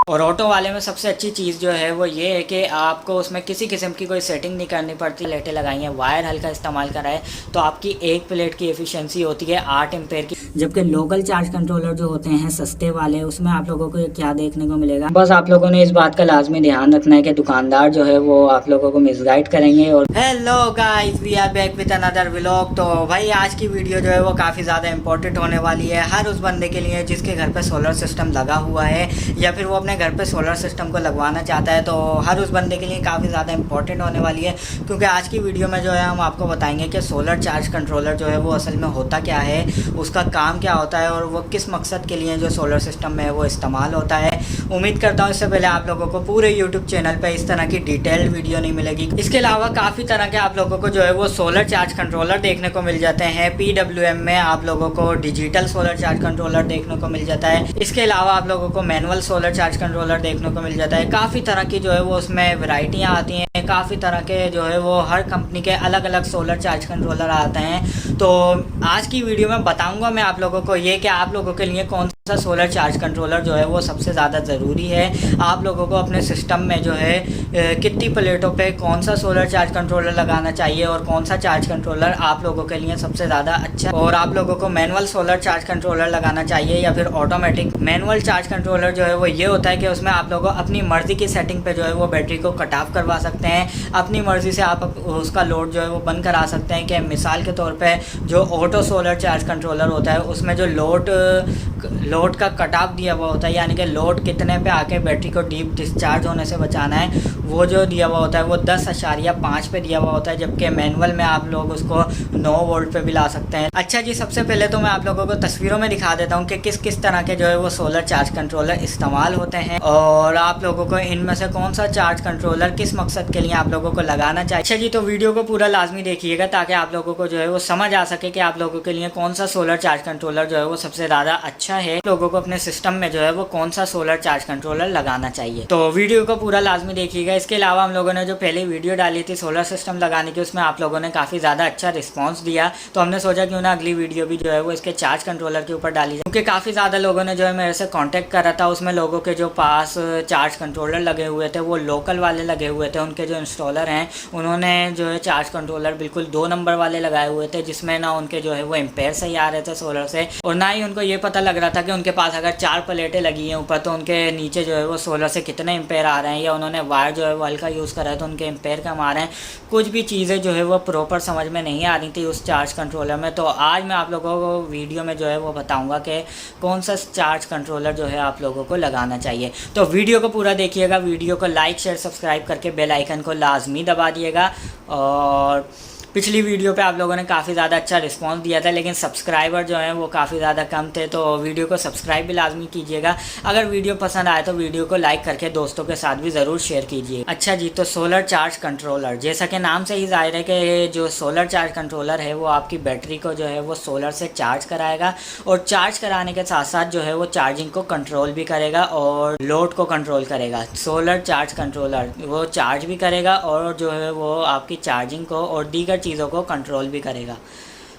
और ऑटो वाले में सबसे अच्छी चीज़ जो है वो ये है कि आपको उसमें किसी किस्म की कोई सेटिंग नहीं करनी पड़ती। प्लेटें लगाई हैं, वायर हल्का इस्तेमाल करा है, तो आपकी एक प्लेट की एफिशिएंसी होती है 8 एम्पेयर की। जबकि लोकल चार्ज कंट्रोलर जो होते हैं सस्ते वाले, उसमें आप लोगों को क्या देखने को मिलेगा, बस आप लोगों ने इस बात का लाजमी ध्यान रखना है कि दुकानदार जो है वो आप लोगों को मिसगाइड करेंगे। और hello guys, we are back with another vlog. तो भाई आज की वीडियो जो है वो काफ़ी ज़्यादा इंपॉर्टेंट होने वाली है हर उस बंदे के लिए जिसके घर पे सोलर सिस्टम लगा हुआ है या फिर वो अपने घर पे सोलर सिस्टम को लगवाना चाहता है। तो हर उस बंदे के लिए काफ़ी ज़्यादा इंपॉर्टेंट होने वाली है, क्योंकि आज की वीडियो में जो है हम आपको बताएंगे कि सोलर चार्ज कंट्रोलर जो है वो असल में होता क्या है, उसका काम क्या होता है और वो किस मकसद के लिए जो सोलर सिस्टम में है वो इस्तेमाल होता है। उम्मीद करता हूँ इससे पहले आप लोगों को पूरे यूट्यूब चैनल पर इस तरह की डिटेल्ड वीडियो नहीं मिलेगी। इसके अलावा काफ़ी तरह के आप लोगों को जो है वो सोलर चार्ज कंट्रोलर देखने को मिल जाते हैं। PWM में आप लोगों को डिजिटल सोलर चार्ज कंट्रोलर देखने को मिल जाता है। इसके अलावा आप लोगों को मैनुअल सोलर चार्ज कंट्रोलर देखने को मिल जाता है। काफ़ी तरह की जो है वो उसमें वैरायटियाँ आती हैं, काफ़ी तरह के जो है वो हर कंपनी के अलग अलग सोलर चार्ज कंट्रोलर आते हैं। तो आज की वीडियो में बताऊंगा मैं आप लोगों को ये कि आप लोगों के लिए कौन सा सोलर चार्ज कंट्रोलर जो है वो सबसे ज़्यादा ज़रूरी है। आप लोगों को अपने सिस्टम में जो है कितनी प्लेटों पे कौन सा सोलर चार्ज कंट्रोलर लगाना चाहिए और कौन सा चार्ज कंट्रोलर आप लोगों के लिए सबसे ज़्यादा अच्छा, और आप लोगों को मैनुअल सोलर चार्ज कंट्रोलर लगाना चाहिए या फिर ऑटोमेटिक। मैनुअल चार्ज कंट्रोलर जो है वो ये होता है कि उसमें आप लोगों को अपनी मर्ज़ी की सेटिंग पे जो है वो बैटरी को कट ऑफ करवा सकते हैं। अपनी मर्ज़ी से आप उसका लोड जो है वो बंद करा सकते हैं। कि मिसाल के तौर पे जो ऑटो सोलर चार्ज कंट्रोलर होता है उसमें जो लोड का कट ऑफ दिया हुआ होता है, यानी कि लोड कितने पे आके बैटरी को डीप डिस्चार्ज होने से बचाना है, वो जो दिया हुआ होता है वो 10.5 पे दिया हुआ होता है। जबकि मैनुअल में आप लोग उसको 9 वोल्ट पे भी ला सकते हैं। अच्छा जी, सबसे पहले तो मैं आप लोगों को तस्वीरों में दिखा देता हूँ कि किस किस तरह के जो है वो सोलर चार्ज कंट्रोलर इस्तेमाल होते हैं और आप लोगों को इनमें से कौन सा चार्ज कंट्रोलर किस मकसद के लिए आप लोगों को लगाना चाहिए। अच्छा जी, तो वीडियो को पूरा लाजमी देखिएगा ताकि आप लोगों को जो है वो समझ आ सके कि आप लोगों के लिए कौन सा सोलर चार्ज कंट्रोलर जो है वो सबसे ज़्यादा अच्छा है। लोगों को अपने सिस्टम में जो है वो कौन सा सोलर चार्ज कंट्रोलर लगाना चाहिए। तो वीडियो को पूरा लाजमी देखिएगा। इसके अलावा हम लोगों ने जो पहले वीडियो डाली थी सोलर सिस्टम लगाने की, उसमें आप लोगों ने काफ़ी ज़्यादा अच्छा रिस्पांस दिया, तो हमने सोचा क्यों ना अगली वीडियो भी जो है वो इसके चार्ज कंट्रोलर के ऊपर डाली जाए, क्योंकि काफ़ी ज़्यादा लोगों ने जो है मेरे से कॉन्टैक्ट करा था। उसमें लोगों के जो पास चार्ज कंट्रोलर लगे हुए थे वो लोकल वाले लगे हुए थे। उनके जो इंस्टॉलर हैं उन्होंने जो है चार्ज कंट्रोलर बिल्कुल 2 नंबर वाले लगाए हुए थे, जिसमें ना उनके जो है वो एम्पेयर सही आ रहे थे सोलर से, और ना ही उनको ये पता लग रहा था कि उनके पास अगर 4 प्लेटें लगी हैं ऊपर तो उनके नीचे जो है वो सोलर से कितने एम्पेयर आ रहे हैं, या उन्होंने वायर जो है वो हल्का यूज़ करा है तो उनके एम्पेयर कम आ रहे हैं। कुछ भी चीज़ें जो है वो प्रॉपर समझ में नहीं आ रही थी उस चार्ज कंट्रोलर में। तो आज मैं आप लोगों को वीडियो में जो है वो बताऊंगा कि कौन सा चार्ज कंट्रोलर जो है आप लोगों को लगाना चाहिए। तो वीडियो को पूरा देखिएगा, वीडियो को लाइक शेयर सब्सक्राइब करके बेल आइकन को लाजमी दबा दिएगा। और पिछली वीडियो पे आप लोगों ने काफ़ी ज़्यादा अच्छा रिस्पांस दिया था, लेकिन सब्सक्राइबर जो हैं वो काफ़ी ज़्यादा कम थे, तो वीडियो को सब्सक्राइब भी लाजमी कीजिएगा। अगर वीडियो पसंद आए तो वीडियो को लाइक करके दोस्तों के साथ भी ज़रूर शेयर कीजिए। अच्छा जी, तो सोलर चार्ज कंट्रोलर, जैसा कि नाम से ही जाहिर है कि जो सोलर चार्ज कंट्रोलर है वो आपकी बैटरी को जो है वो सोलर से चार्ज कराएगा, और चार्ज कराने के साथ साथ जो है वो चार्जिंग को कंट्रोल भी करेगा और लोड को कंट्रोल करेगा। सोलर चार्ज कंट्रोलर वो चार्ज भी करेगा और जो है वो आपकी चार्जिंग को और दीगर चीज़ों को कंट्रोल भी करेगा।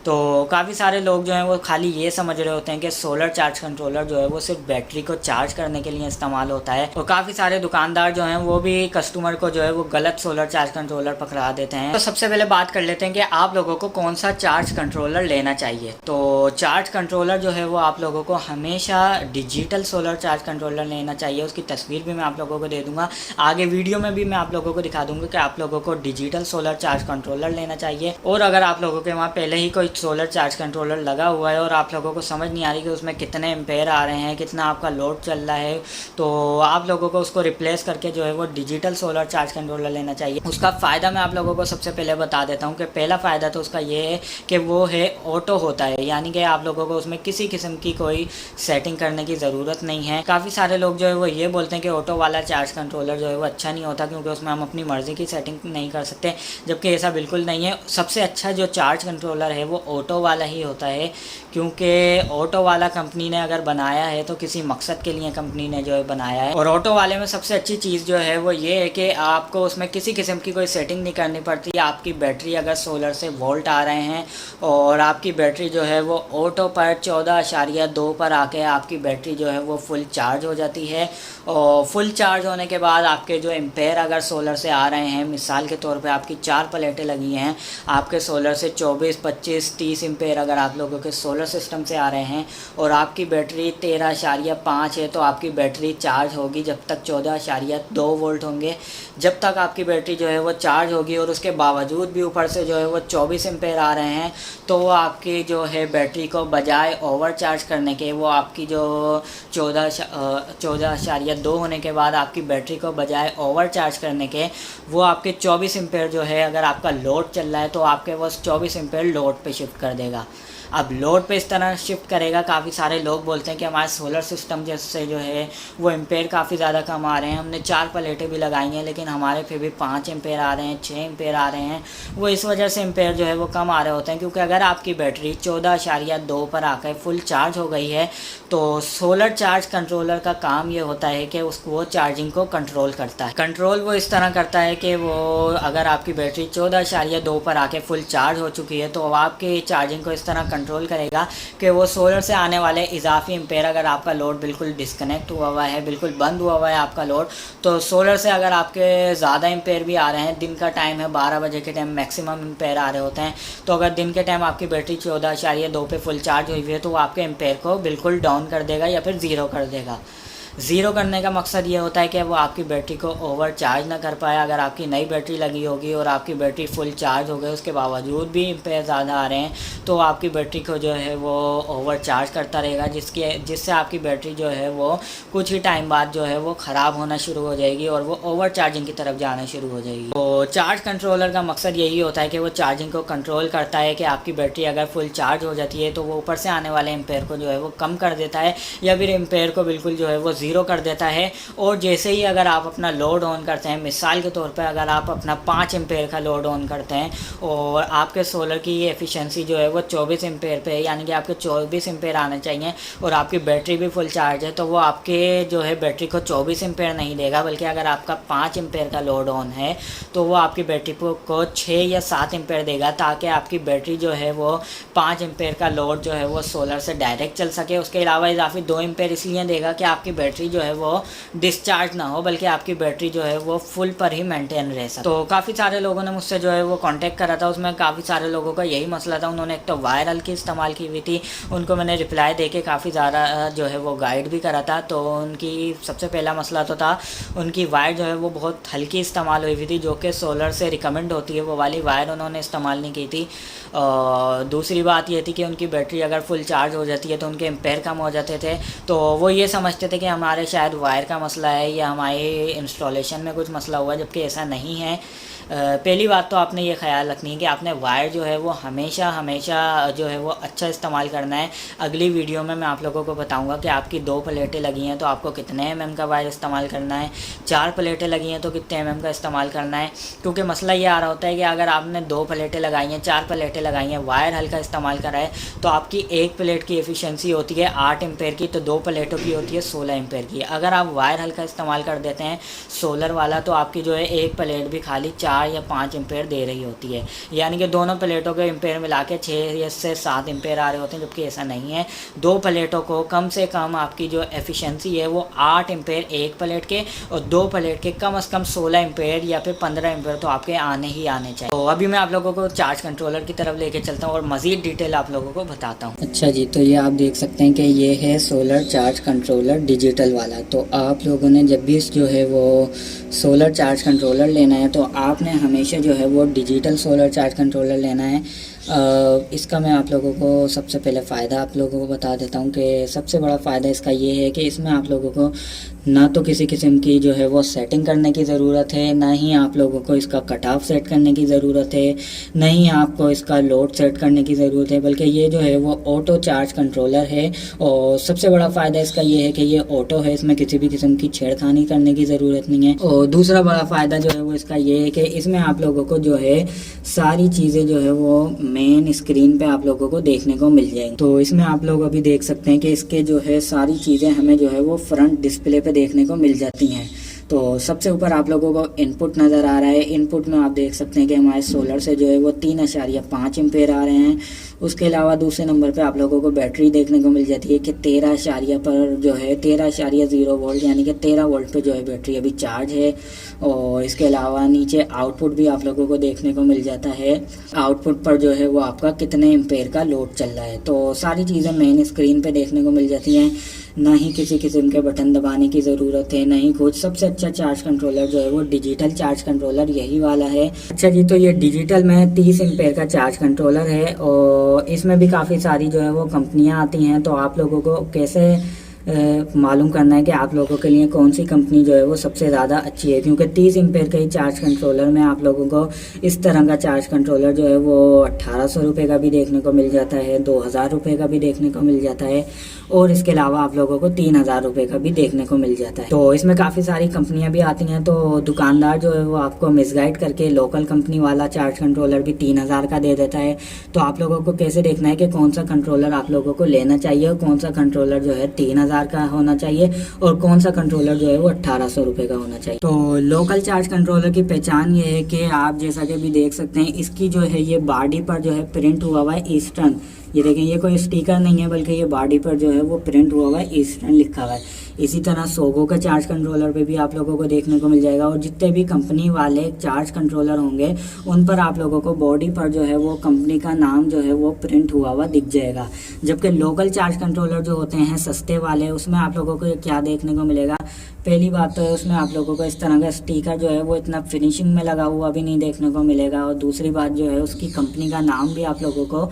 तो काफ़ी सारे लोग जो हैं वो खाली ये समझ रहे होते हैं कि सोलर चार्ज कंट्रोलर जो है वो सिर्फ बैटरी को चार्ज करने के लिए इस्तेमाल होता है, और काफ़ी सारे दुकानदार जो हैं वो भी कस्टमर को जो है वो गलत सोलर चार्ज कंट्रोलर पकड़ा देते हैं। तो सबसे पहले बात कर लेते हैं कि आप लोगों को कौन सा चार्ज कंट्रोलर लेना चाहिए। तो चार्ज कंट्रोलर जो है वो आप लोगों को हमेशा डिजिटल सोलर चार्ज कंट्रोलर लेना चाहिए। उसकी तस्वीर भी मैं आप लोगों को दे दूँगा, आगे वीडियो में भी मैं आप लोगों को दिखा दूँगा कि आप लोगों को डिजिटल सोलर चार्ज कंट्रोलर लेना चाहिए। और अगर आप लोगों के वहाँ पहले ही कोई सोलर चार्ज कंट्रोलर लगा हुआ है और आप लोगों को समझ नहीं आ रही कि उसमें कितने एम्पेयर आ रहे हैं, कितना आपका लोड चल रहा है, तो आप लोगों को उसको रिप्लेस करके जो है वो डिजिटल सोलर चार्ज कंट्रोलर लेना चाहिए। उसका फ़ायदा मैं आप लोगों को सबसे पहले बता देता हूँ कि पहला फ़ायदा तो उसका ये है कि वो है ऑटो होता है, यानी कि आप लोगों को उसमें किसी किस्म की कोई सेटिंग करने की ज़रूरत नहीं है। काफ़ी सारे लोग जो है वो ये बोलते हैं कि ऑटो वाला चार्ज कंट्रोलर जो है वो अच्छा नहीं होता क्योंकि उसमें हम अपनी मर्ज़ी की सेटिंग नहीं कर सकते, जबकि ऐसा बिल्कुल नहीं है। सबसे अच्छा जो चार्ज कंट्रोलर है वो ऑटो वाला ही होता है, क्योंकि ऑटो वाला कंपनी ने अगर बनाया है तो किसी मकसद के लिए कंपनी ने जो है बनाया है। और ऑटो वाले में सबसे अच्छी चीज़ जो है वो ये है कि आपको उसमें किसी किस्म की कोई सेटिंग नहीं करनी पड़ती। आपकी बैटरी अगर सोलर से वोल्ट आ रहे हैं और आपकी बैटरी जो है वो ऑटो पर 14.2 पर आके आपकी बैटरी जो है वो फुल चार्ज हो जाती है। और फुल चार्ज होने के बाद आपके जो एम्पेयर अगर सोलर से आ रहे हैं, मिसाल के तौर पे आपकी 4 प्लेटें लगी हैं, आपके सोलर से 24, 25, 30 एम्पेयर अगर आप लोगों के सोलर सिस्टम से आ रहे हैं और आपकी बैटरी 13.5 है, तो आपकी बैटरी चार्ज होगी जब तक 14.2 वोल्ट होंगे, जब तक आपकी बैटरी जो है वो चार्ज होगी। और उसके बावजूद भी ऊपर से जो है वो 24 एम्पेयर आ रहे हैं, तो वो आपकी जो है बैटरी को बजाय ओवर चार्ज करने के, वो आपकी जो 14.2 होने के बाद आपकी बैटरी को बजाय ओवर चार्ज करने के, वो आपके 24 एम्पेयर जो है, अगर आपका लोड चल रहा है तो आपके वो 24 एम्पेयर लोड पे शिफ्ट कर देगा। अब लोड पे इस तरह शिफ्ट करेगा, काफ़ी सारे लोग बोलते हैं कि हमारे सोलर सिस्टम जैसे जो है वो एम्पेयर काफ़ी ज़्यादा कम आ रहे हैं, हमने 4 प्लेटें भी लगाई हैं लेकिन हमारे फिर भी 5 एम्पेयर आ रहे हैं, 6 एम्पेयर आ रहे हैं। वो इस वजह से एम्पेयर जो है वो कम आ रहे होते हैं, क्योंकि अगर आपकी बैटरी 14.2 पर आकर फुल चार्ज हो गई है तो सोलर चार्ज कंट्रोलर का काम ये होता है कि वो चार्जिंग को कंट्रोल करता है। कंट्रोल वो इस तरह करता है कि वो अगर आपकी बैटरी 14.2 पर आके फुल चार्ज हो चुकी है तो आपकी चार्जिंग को इस तरह कंट्रोल करेगा कि वो सोलर से आने वाले इजाफी एम्पेयर, अगर आपका लोड बिल्कुल डिस्कनेक्ट हुआ हुआ है, बिल्कुल बंद हुआ हुआ है आपका लोड, तो सोलर से अगर आपके ज़्यादा एम्पेयर भी आ रहे हैं, दिन का टाइम है 12 बजे के टाइम मैक्सिमम एम्पेयर आ रहे होते हैं, तो अगर दिन के टाइम आपकी बैटरी 14.2 पे फुल चार्ज हुई है तो वो आपके एम्पेयर को बिल्कुल डाउन कर देगा या फिर ज़ीरो कर देगा। ज़ीरो करने का मकसद ये होता है कि वो आपकी बैटरी को ओवर चार्ज ना कर पाए। अगर आपकी नई बैटरी लगी होगी और आपकी बैटरी फुल चार्ज हो गई, उसके बावजूद भी एम्पेयर ज़्यादा आ रहे हैं, तो आपकी बैटरी को जो है वो ओवर चार्ज करता रहेगा, जिससे आपकी बैटरी जो है वो कुछ ही टाइम बाद जो है वो ख़राब होना शुरू हो जाएगी और वो ओवर चार्जिंग की तरफ जाना शुरू हो जाएगी। तो चार्ज कंट्रोलर का मकसद यही होता है कि वो चार्जिंग को कंट्रोल करता है कि आपकी बैटरी अगर फुल चार्ज हो जाती है तो वो ऊपर से आने वाले एम्पेयर को जो है वो कम कर देता है या फिर एम्पेयर को बिल्कुल जो है वो ज़ीरो कर देता है। और जैसे ही अगर आप अपना लोड ऑन करते हैं, मिसाल के तौर पे अगर आप अपना 5 एम्पेयर का लोड ऑन करते हैं और आपके सोलर की ये एफिशिएंसी जो है वो 24 एम्पेयर पे है, यानी कि आपके 24 एम्पेयर आने चाहिए और आपकी बैटरी भी फुल चार्ज है, तो वो आपके जो है बैटरी को 24 एम्पेयर नहीं देगा, बल्कि अगर आपका 5 एम्पेयर का लोड ऑन है तो वो आपकी बैटरी को 6 या 7 एम्पेयर देगा, ताकि आपकी बैटरी जो है वो 5 एम्पेयर का लोड जो है वो सोलर से डायरेक्ट चल सके। उसके अलावा इजाफी 2 एम्पेयर इसलिए देगा कि आपकी बैटरी जो है वो डिस्चार्ज ना हो, बल्कि आपकी बैटरी जो है वो फुल पर ही मेंटेन रह सके। तो काफ़ी सारे लोगों ने मुझसे जो है वो कांटेक्ट करा था, उसमें काफ़ी सारे लोगों का यही मसला था। उन्होंने एक तो वायर हल्की इस्तेमाल की हुई थी, उनको मैंने रिप्लाई देके काफ़ी ज़्यादा जो है वो गाइड भी करा था। तो उनकी सबसे पहला मसला तो था उनकी वायर जो है वो बहुत हल्की इस्तेमाल हुई थी, जो कि सोलर से रिकमेंड होती है, वो वाली वायर उन्होंने इस्तेमाल नहीं की थी। दूसरी बात ये थी कि उनकी बैटरी अगर फुल चार्ज हो जाती है तो उनके एम्पेयर कम हो जाते थे, तो वो ये समझते थे कि हमारे शायद वायर का मसला है या हमारे इंस्टॉलेशन में कुछ मसला हुआ, जबकि ऐसा नहीं है। पहली बात तो आपने ये ख्याल रखनी है कि आपने वायर जो है वो हमेशा जो है वो अच्छा इस्तेमाल करना है। अगली वीडियो में मैं आप लोगों को बताऊंगा कि आपकी 2 प्लेटें लगी हैं तो आपको कितने mm का वायर इस्तेमाल करना है, 4 प्लेटें लगी हैं तो कितने mm का इस्तेमाल करना है। क्योंकि मसला ये आ रहा होता है कि अगर आपने 2 प्लेटें लगाई हैं, 4 प्लेटें लगाई हैं, वायर हल्का इस्तेमाल करा है, तो आपकी एक प्लेट की एफिशिएंसी होती है 8 एम्पेयर की, तो 2 प्लेटों की होती है 16 एम्पेयर की। अगर आप वायर हल्का इस्तेमाल कर देते हैं सोलर वाला, तो आपकी जो है एक प्लेट भी खाली 4 या 5 एम्पेयर दे रही होती है, यानी कि दोनों प्लेटों के एम्पेयर मिला के 6 से 7 एम्पेयर आ रहे होते हैं, जबकि ऐसा नहीं है। 2 प्लेटों को कम से कम आपकी जो एफिशिएंसी है वो 8 एम्पेयर एक प्लेट के और 2 प्लेट के कम से कम 16 एम्पेयर या फिर 15 एम्पेयर तो आपके आने ही आने चाहिए। तो अभी मैं आप लोगों को चार्ज कंट्रोलर की तरफ लेके चलता हूँ और मज़ीद डिटेल आप लोगों को बताता हूँ। अच्छा जी, तो ये आप देख सकते हैं कि ये है सोलर चार्ज कंट्रोलर डिजिटल वाला। तो आप लोगों ने जब भी जो है वो सोलर चार्ज कंट्रोलर लेना है तो आपने हमेशा जो है वो डिजिटल सोलर चार्ज कंट्रोलर लेना है। इसका मैं आप लोगों को सबसे पहले फ़ायदा आप लोगों को बता देता हूँ कि सबसे बड़ा फ़ायदा इसका ये है कि इसमें आप लोगों को ना तो किसी किस्म की जो है वो सेटिंग करने की ज़रूरत है, ना ही आप लोगों को इसका कट ऑफ सेट करने की ज़रूरत है, ना ही आपको इसका लोड सेट करने की ज़रूरत है, बल्कि ये जो है वो ऑटो चार्ज कंट्रोलर है। और सबसे बड़ा फ़ायदा इसका ये है कि ये ऑटो है, इसमें किसी भी किस्म की छेड़खानी करने की ज़रूरत नहीं है। और दूसरा बड़ा फ़ायदा जो है वो इसका ये है कि इसमें आप लोगों को जो है सारी चीज़ें जो है वो मेन स्क्रीन पे आप लोगों को देखने को मिल जाएंगी। तो इसमें आप लोग अभी देख सकते हैं कि इसके जो है सारी चीज़ें हमें जो है वो फ्रंट डिस्प्ले पे देखने को मिल जाती हैं। तो सबसे ऊपर आप लोगों को इनपुट नज़र आ रहा है। इनपुट में आप देख सकते हैं कि हमारे सोलर से जो है वो 3.5 एम्पेयर आ रहे हैं। उसके अलावा दूसरे नंबर पे आप लोगों को बैटरी देखने को मिल जाती है कि 13 पर जो है 13.0 वोल्ट, यानी कि 13 वोल्ट पे जो है बैटरी अभी चार्ज है। और इसके अलावा नीचे आउटपुट भी आप लोगों को देखने को मिल जाता है। आउटपुट पर जो है वो आपका कितने एम्पेयर का लोड चल रहा है। तो सारी चीज़ें मेन स्क्रीन पे देखने को मिल जाती हैं, ना ही किसी किस्म के बटन दबाने की ज़रूरत है, ना ही कुछ। सबसे अच्छा चार्ज कंट्रोलर जो है वो डिजिटल चार्ज कंट्रोलर यही वाला है। अच्छा जी, तो ये डिजिटल में 30 एम्पेयर का चार्ज कंट्रोलर है और इसमें भी काफ़ी सारी जो है वो कंपनियां आती हैं। तो आप लोगों को कैसे मालूम करना है कि आप लोगों के लिए कौन सी कंपनी जो है वो सबसे ज़्यादा अच्छी है, क्योंकि 30 एम्पेयर के ही चार्ज कंट्रोलर में आप लोगों को इस तरह का चार्ज कंट्रोलर जो है वो 1800 रुपये का भी देखने को मिल जाता है, 2000 रुपये का भी देखने को मिल जाता है, और इसके अलावा आप लोगों को 3000 रुपये का भी देखने को मिल जाता है। तो इसमें काफ़ी सारी कंपनियां भी आती हैं। तो दुकानदार जो है वो आपको मिसगाइड करके लोकल कंपनी वाला चार्ज कंट्रोलर भी 3000 का दे देता है। तो आप लोगों को कैसे देखना है कि कौन सा कंट्रोलर आप लोगों को लेना चाहिए और कौन सा कंट्रोलर जो है 3000 का होना चाहिए और कौन सा कंट्रोलर जो है वो 1800 रुपये का होना चाहिए। तो लोकल चार्ज कंट्रोलर की पहचान ये है कि आप जैसा कि भी देख सकते हैं, इसकी जो है ये बॉडी पर जो है प्रिंट हुआ हुआ है ईस्टर्न। ये देखें, ये कोई स्टिकर नहीं है, बल्कि ये बॉडी पर जो है वो प्रिंट हुआ हुआ है ईस्टर्न लिखा हुआ है। इसी तरह सोगो का चार्ज कंट्रोलर पे भी आप लोगों को देखने को मिल जाएगा। और जितने भी कंपनी वाले चार्ज कंट्रोलर होंगे उन पर आप लोगों को बॉडी पर जो है वो कंपनी का नाम जो है वो प्रिंट हुआ हुआ दिख जाएगा। जबकि लोकल चार्ज कंट्रोलर जो होते हैं सस्ते वाले, उसमें आप लोगों को क्या देखने को मिलेगा, पहली बात तो है उसमें आप लोगों को इस तरह का स्टिकर जो है वो इतना फिनिशिंग में लगा हुआ भी नहीं देखने को मिलेगा। और दूसरी बात जो है उसकी कंपनी का नाम भी आप लोगों को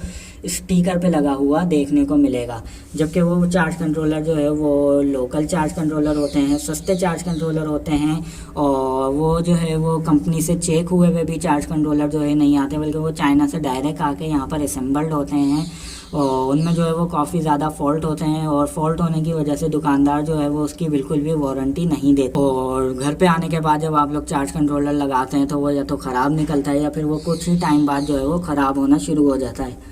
स्टिकर पे लगा हुआ देखने को मिलेगा। जबकि वो चार्ज कंट्रोलर जो है वो लोकल चार्ज कंट्रोलर होते हैं, सस्ते चार्ज कंट्रोलर होते हैं, और वो जो है वो कंपनी से चेक हुए हुए भी चार्ज कंट्रोलर जो है नहीं आते, बल्कि वो चाइना से डायरेक्ट आके यहाँ पर असेंबल्ड होते हैं। और उनमें जो है वो काफ़ी ज़्यादा फॉल्ट होते हैं, और फॉल्ट होने की वजह से दुकानदार जो है वो उसकी बिल्कुल भी वारंटी नहीं देते। और घर पे आने के बाद जब आप लोग चार्ज कंट्रोलर लगाते हैं तो वो या तो ख़राब निकलता है या फिर वो कुछ ही टाइम बाद जो है वो ख़राब होना शुरू हो जाता है।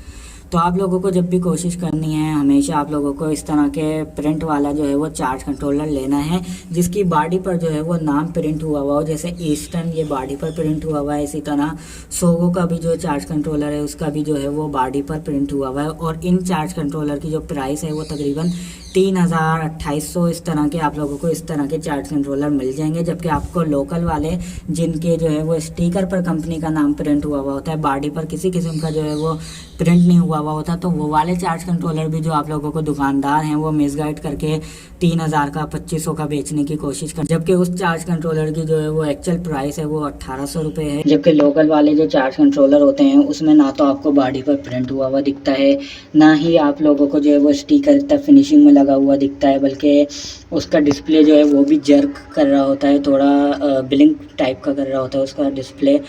तो आप लोगों को जब भी कोशिश करनी है, हमेशा आप लोगों को इस तरह के प्रिंट वाला जो है वो चार्ज कंट्रोलर लेना है, जिसकी बॉडी पर जो है वो नाम प्रिंट हुआ हुआ हो। जैसे ईस्टर्न ये बॉडी पर प्रिंट हुआ हुआ है, इसी तरह सोगो का भी जो चार्ज कंट्रोलर है उसका भी जो है वो बॉडी पर प्रिंट हुआ हुआ है। और इन चार्ज कंट्रोलर की जो प्राइस है वो तकरीबन 3000 2800 इस तरह के आप लोगों को इस तरह के चार्ज कंट्रोलर मिल जाएंगे। जबकि आपको लोकल वाले जिनके जो है वो स्टिकर पर कंपनी का नाम प्रिंट हुआ हुआ होता है, बॉडी पर किसी किस्म का जो है वो प्रिंट नहीं हुआ हुआ होता, तो वो वाले चार्ज कंट्रोलर भी जो आप लोगों को दुकानदार हैं वो मिसगाइड करके 3000 का 2500 का बेचने की कोशिश कर। जबकि उस चार्ज कंट्रोलर की जो है वो एक्चुअल प्राइस है वो 1800 रुपये है। जबकि लोकल वाले जो चार्ज कंट्रोलर होते हैं उसमें ना तो आपको बॉडी पर प्रिंट हुआ हुआ दिखता है, ना ही आप लोगों को जो है वो स्टिकर इतना फिनिशिंग में लगा हुआ दिखता है, बल्कि उसका डिस्प्ले जो है वो भी जर्क कर रहा होता है, थोड़ा ब्लिंक टाइप का कर रहा होता है उसका डिस्प्ले।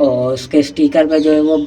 और उसके स्टिकर पर जो है वो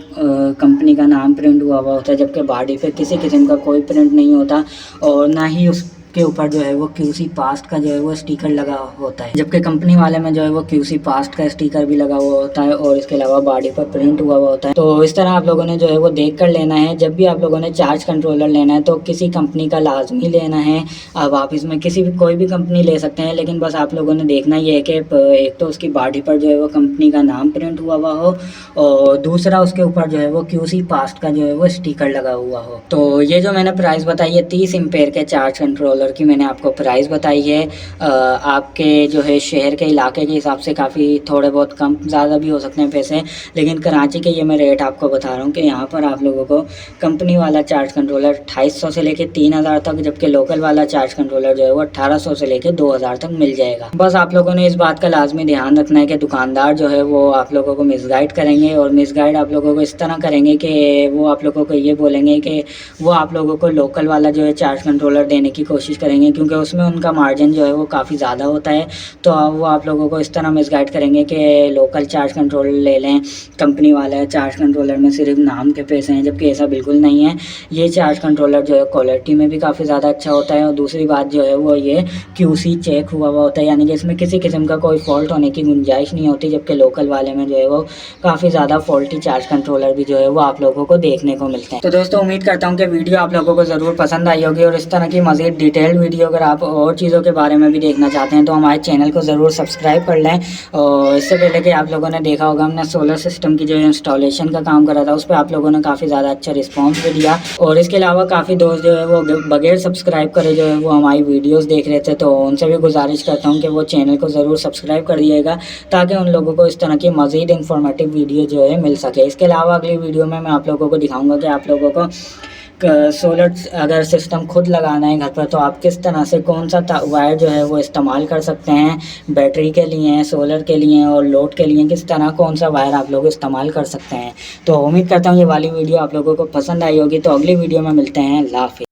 कंपनी का नाम प्रिंट हुआ हुआ होता है, जबकि बॉडी पे किसी किस्म का कोई प्रिंट नहीं होता, और ना ही उस के ऊपर जो है वो QC पास्ट का जो है वो स्टिकर लगा होता है। जबकि कंपनी वाले में जो है वो QC पास्ट का स्टिकर भी लगा हुआ होता है और इसके अलावा बॉडी पर प्रिंट हुआ हुआ होता है। तो इस तरह आप लोगों ने जो है वो देख कर लेना है। जब भी आप लोगों ने चार्ज कंट्रोलर लेना है तो किसी कंपनी का लाजमी लेना है। अब आप इसमें किसी भी कोई भी कंपनी ले सकते हैं, लेकिन बस आप लोगों ने देखना ये है कि एक तो उसकी बॉडी पर जो है वो कंपनी का नाम प्रिंट हुआ हुआ हो, और दूसरा उसके ऊपर जो है वो QC पास्ट का जो है वो स्टिकर लगा हुआ हो। तो ये जो मैंने प्राइस बताई है 30 एम्पेयर के चार्ज कंट्रोलर की मैंने आपको प्राइस बताई है। आपके जो है शहर के इलाके के हिसाब से काफ़ी थोड़े बहुत कम ज़्यादा भी हो सकते हैं पैसे, लेकिन कराची के ये मैं रेट आपको बता रहा हूँ कि यहाँ पर आप लोगों को कंपनी वाला चार्ज कंट्रोलर 2800 से लेके 3000 तक, जबकि लोकल वाला चार्ज कंट्रोलर जो है वो 1800 से लेके 2000 तक मिल जाएगा। बस आप लोगों ने इस बात का लाजमी ध्यान रखना है कि दुकानदार जो है वो आप लोगों को मिसगाइड करेंगे, और मिसगाइड आप लोगों को इस तरह करेंगे कि वो आप लोगों को ये बोलेंगे कि वो आप लोगों को लोकल वाला जो है चार्ज कंट्रोलर देने की कोशिश कोशिश करेंगे, क्योंकि उसमें उनका मार्जिन जो है वो काफ़ी ज़्यादा होता है। तो वो आप लोगों को इस तरह मिसगाइड करेंगे कि लोकल चार्ज कंट्रोलर ले लें, कंपनी वाला है, चार्ज कंट्रोलर में सिर्फ नाम के पैसे हैं, जबकि ऐसा बिल्कुल नहीं है। ये चार्ज कंट्रोलर जो है क्वालिटी में भी काफ़ी ज़्यादा अच्छा होता है, और दूसरी बात जो है वो ये QC चेक हुआ होता है, यानी कि इसमें किसी किस्म का कोई फॉल्ट होने की गुंजाइश नहीं होती। जबकि लोकल वाले में जो है वो काफ़ी ज़्यादा फॉल्टी चार्ज कंट्रोलर भी जो है वो आप लोगों को देखने को मिलते हैं। तो दोस्तों उम्मीद करता हूँ कि वीडियो आप लोगों को ज़रूर पसंद आई होगी, और इस तरह की मज़ीद डिटेल्ड वीडियो अगर आप और चीज़ों के बारे में भी देखना चाहते हैं तो हमारे चैनल को ज़रूर सब्सक्राइब कर लें। और इससे पहले कि आप लोगों ने देखा होगा, हमने सोलर सिस्टम की जो इंस्टॉलेशन का काम करा था, उस पर आप लोगों ने काफ़ी ज़्यादा अच्छा रिस्पॉन्स भी दिया। और इसके अलावा काफ़ी दोस्त जो है वो बगैर सब्सक्राइब करे जो है वो हमारी वीडियोज़ देख रहे थे, तो उनसे भी गुजारिश करता हूँ कि वो चैनल को ज़रूर सब्सक्राइब कर दिएगा, ताकि उन लोगों को इस तरह की मज़ीद इन्फॉर्मेटिव वीडियो जो है मिल सके। इसके अलावा अगली वीडियो में मैं आप लोगों को दिखाऊंगा कि आप लोगों को सोलर अगर सिस्टम खुद लगाना है घर पर, तो आप किस तरह से कौन सा वायर जो है वो इस्तेमाल कर सकते हैं, बैटरी के लिए, सोलर के लिए और लोड के लिए, किस तरह कौन सा वायर आप लोग इस्तेमाल कर सकते हैं। तो उम्मीद करता हूँ ये वाली वीडियो आप लोगों को पसंद आई होगी। तो अगली वीडियो में मिलते हैं। अल्लाह हाफ़िज़।